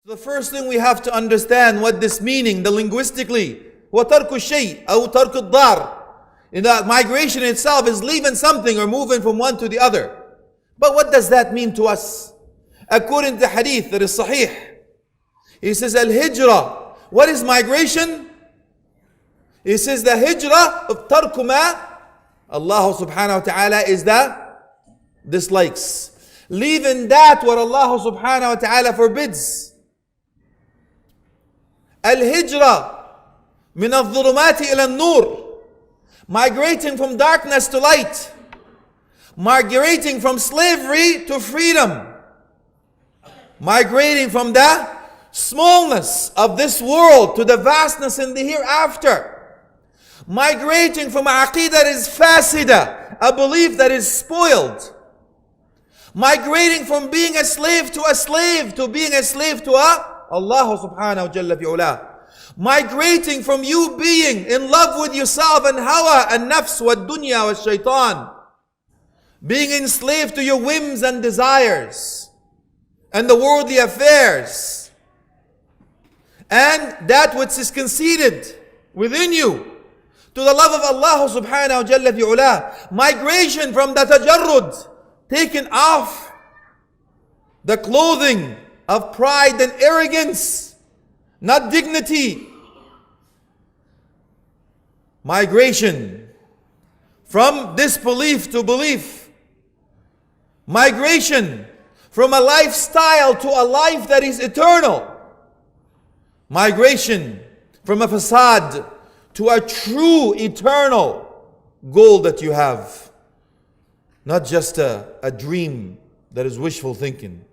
The first thing we have to understand what this meaning, the linguistically, وَتَرْكُ الشَّيْء أو تَرْكُ الضَّارِ. In that migration itself is leaving something or moving from one to the other. But what does that mean to us? According to the hadith that is sahih, he says al-hijrah. What is migration? He says the hijrah of tarku ma Allah subhanahu wa ta'ala is the dislikes. Leaving that what Allah subhanahu wa ta'ala forbids. Al-hijrah min al-dhulumati ila al-nur. Migrating from darkness to light. Migrating from slavery to freedom. Migrating from the smallness of this world to the vastness in the hereafter. Migrating from a aqeedah that is fasida, a belief that is spoiled. Migrating from being a slave to being a slave to Allah subhanahu wa jalla fi'ula. Migrating from you being in love with yourself and hawa and nafs wa dunya wa shaitan. Being enslaved to your whims and desires and the worldly affairs. And that which is conceited within you to the love of Allah subhanahu wa jalla fi'ula. Migration from the tajarrud, taking off the clothing of pride and arrogance, not dignity. Migration from disbelief to belief. Migration from a lifestyle to a life that is eternal. Migration from a facade to a true eternal goal that you have. Not just a dream that is wishful thinking.